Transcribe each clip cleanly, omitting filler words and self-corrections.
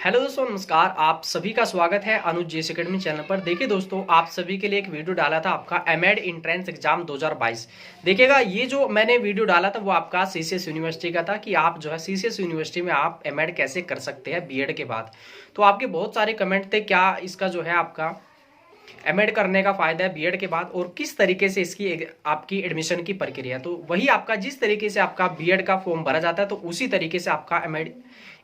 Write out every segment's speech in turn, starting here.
Hello दोस्तों, नमस्कार। आप सभी का स्वागत है अनुज जेस अकेडमी चैनल पर। देखिए दोस्तों, आप सभी के लिए एक वीडियो डाला था आपका एमएड एंट्रेंस एग्जाम 2022। देखिएगा, ये जो मैंने वीडियो डाला था वो आपका सीसीएस यूनिवर्सिटी का था कि आप जो है सीसीएस यूनिवर्सिटी में आप एमएड कैसे कर सकते हैं बीएड के बाद। तो आपके बहुत सारे कमेंट थे, क्या इसका जो है आपका एमएड करने का फायदा है बीएड के बाद और किस तरीके से इसकी आपकी एडमिशन की प्रक्रिया। तो वही आपका जिस तरीके से आपका बीएड का फॉर्म भरा जाता है तो उसी तरीके से आपका एमएड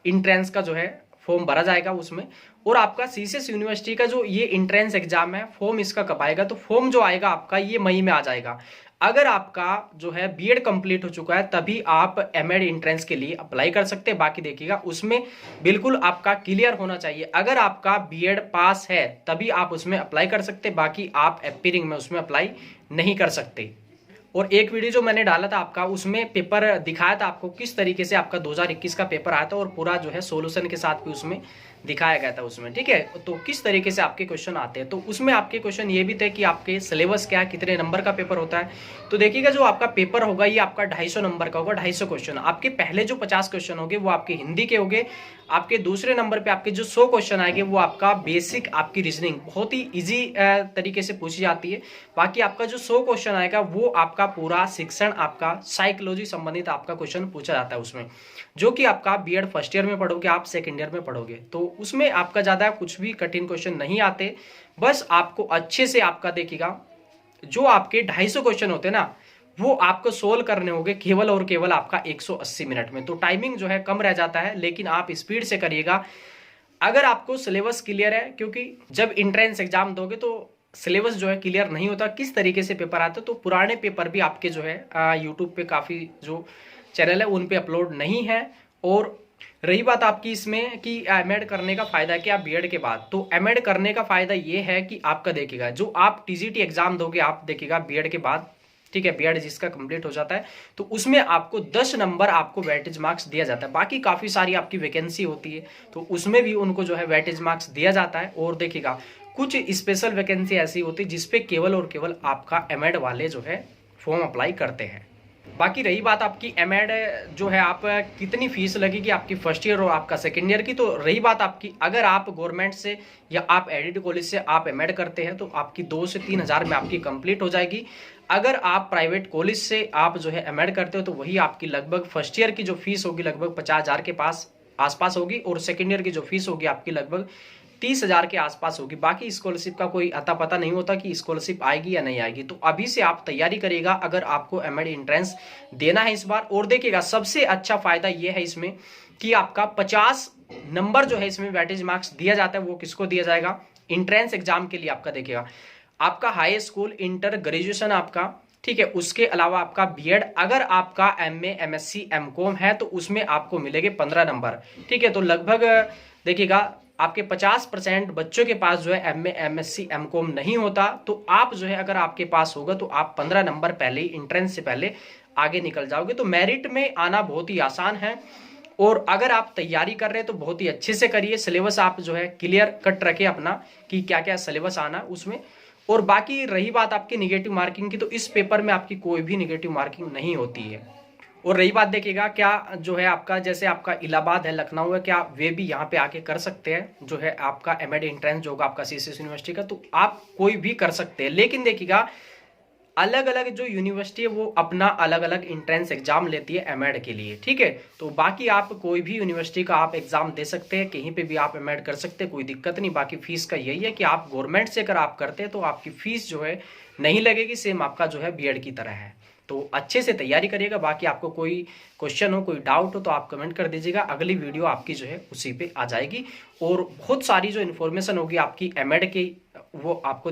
इंट्रेंस का जो है फॉर्म भरा जाएगा उसमें। और आपका सीसीएस यूनिवर्सिटी का जो ये इंट्रेंस एग्जाम है, फॉर्म इसका कब आएगा, तो फॉर्म जो आएगा आपका ये मई में आ जाएगा। अगर आपका जो है बीएड कंप्लीट हो चुका है तभी आप एमएड एंट्रेंस के लिए अप्लाई कर सकते हैं। बाकी देखिएगा, उसमें बिल्कुल आपका क्लियर होना चाहिए। अगर आपका बीएड पास है तभी आप उसमें अप्लाई कर सकते हैं, बाकी आप एपीरिंग में उसमें अप्लाई नहीं कर सकते। और एक वीडियो जो मैंने डाला था आपका, उसमें पेपर दिखाया था आपको किस तरीके से आपका 2021 का पेपर आया था और पूरा जो है सॉल्यूशन के साथ भी उसमें दिखाया गया था उसमें। ठीक है, तो किस तरीके से आपके क्वेश्चन आते हैं, तो उसमें आपके क्वेश्चन ये भी थे कि आपके सिलेबस क्या है, कितने नंबर का पेपर होता है। तो देखिएगा, जो आपका पेपर होगा ये आपका 250 नंबर का होगा। 250 क्वेश्चन आपके पहले जो 50 क्वेश्चन होंगे वो आपके हिंदी के होंगे। आपके दूसरे नंबर पे आपके जो 100 क्वेश्चन आएंगे वो आपका बेसिक आपकी रीजनिंग बहुत ही इजी तरीके से पूछी जाती है। बाकी आपका जो 100 क्वेश्चन आएगा वो आपका पूरा शिक्षण, आपका साइकोलॉजी संबंधित आपका क्वेश्चन पूछा जाता है उसमें, जो कि आपका बीएड फर्स्ट ईयर में पढ़ोगे, आप सेकंड ईयर में पढ़ोगे। तो उसमें आपका ज़्यादा कुछ भी कठिन क्वेश्चन नहीं आते। बस आपको अच्छे से आपका देखिएगा, जो आपके 250 क्वेश्चन होते हैं ना, वो आपको सोल्व करने होंगे केवल और केवल आपका 180 मिनट में। तो टाइमिंग जो है कम रह जाता है, लेकिन आप स्पीड से करिएगा। अगर आपको सिलेबस क्लियर है, क्योंकि जब इंट्रेंस एग्जाम दोगे तो सिलेबस जो है क्लियर नहीं होता, किस तरीके से पेपर आता है। तो पुराने पेपर भी आपके जो है यूट्यूब पे काफ़ी जो चैनल है उन पे अपलोड नहीं है। और रही बात आपकी इसमें कि एमएड करने का फायदा क्या बीएड के बाद, तो एमएड करने का फायदा ये है कि आपका देखिएगा, जो आप टीजीटी एग्जाम दोगे आप देखिएगा बीएड के बाद, ठीक है, बीएड जिसका कंप्लीट हो जाता है तो उसमें आपको 10 नंबर आपको वेटेज मार्क्स दिया जाता है। बाकी काफ़ी सारी आपकी वैकेंसी होती है तो उसमें भी उनको जो है वेटेज मार्क्स दिया जाता है। और देखिएगा, कुछ स्पेशल वैकेंसी ऐसी होती है जिसपे केवल और केवल आपका एमएड वाले जो है फॉर्म अप्लाई करते हैं। बाकी रही बात आपकी एमएड जो है आप कितनी फीस लगेगी आपकी फर्स्ट ईयर और आपका सेकेंड ईयर की, तो रही बात आपकी, अगर आप गवर्नमेंट से या आप एडिड कॉलेज से आप एमएड करते हैं तो आपकी 2 से 3 हज़ार में आपकी कंप्लीट हो जाएगी। अगर आप प्राइवेट कॉलेज से आप जो है एमएड करते हो तो वही आपकी लगभग फर्स्ट ईयर की जो फीस होगी लगभग 50,000 के पास आसपास होगी, और सेकेंड ईयर की जो फीस होगी आपकी लगभग 30,000 के आसपास होगी। बाकी स्कॉलरशिप का कोई अता पता नहीं होता कि स्कॉलरशिप आएगी या नहीं आएगी। तो अभी से आप तैयारी करिएगा अगर आपको एमएड एंट्रेंस देना है इस बार। और देखिएगा, सबसे अच्छा फायदा यह है इसमें कि आपका 50 नंबर जो है इसमें वेटेज मार्क्स दिया जाता है। वो किसको दिया जाएगा, इंट्रेंस एग्जाम के लिए आपका देखिएगा, आपका हाई स्कूल, इंटर, ग्रेजुएशन आपका, ठीक है, उसके अलावा आपका बीएड, अगर आपका एमए, एमएससी, एमकॉम है तो उसमें आपको मिलेंगे 15 नंबर। ठीक है, तो लगभग देखिएगा आपके 50% बच्चों के पास जो है एमए, एमएससी, एमकॉम नहीं होता। तो आप जो है अगर आपके पास होगा तो आप 15 नंबर पहले ही इंट्रेंस से पहले आगे निकल जाओगे। तो मेरिट में आना बहुत ही आसान है। और अगर आप तैयारी कर रहे हैं तो बहुत ही अच्छे से करिए। सिलेबस आप जो है क्लियर कट रखे अपना कि क्या क्या सिलेबस आना उसमें। और बाकी रही बात आपकी निगेटिव मार्किंग की, तो इस पेपर में आपकी कोई भी निगेटिव मार्किंग नहीं होती है। और रही बात देखिएगा, क्या जो है आपका, जैसे आपका इलाहाबाद है, लखनऊ है, क्या वे भी यहाँ पे आके कर सकते हैं जो है आपका एमएड एंट्रेंस जो होगा आपका सीसीएस यूनिवर्सिटी का, तो आप कोई भी कर सकते हैं। लेकिन देखिएगा, अलग अलग जो यूनिवर्सिटी है वो अपना अलग अलग एंट्रेंस एग्जाम लेती है एमएड के लिए। ठीक है, तो बाकी आप कोई भी यूनिवर्सिटी का आप एग्जाम दे सकते हैं, कहीं पे भी आप एमएड कर सकते हैं, कोई दिक्कत नहीं। बाकी फीस का यही है कि आप गवर्नमेंट से अगर आप करते हैं तो आपकी फीस जो है नहीं लगेगी, सेम आपका जो है बीएड की तरह है। तो अच्छे से तैयारी करिएगा। बाकी आपको कोई क्वेश्चन हो, कोई डाउट हो तो आप कमेंट कर दीजिएगा, अगली वीडियो आपकी जो है उसी पे आ जाएगी। और बहुत सारी जो इन्फॉर्मेशन होगी आपकी एमएड की वो आपको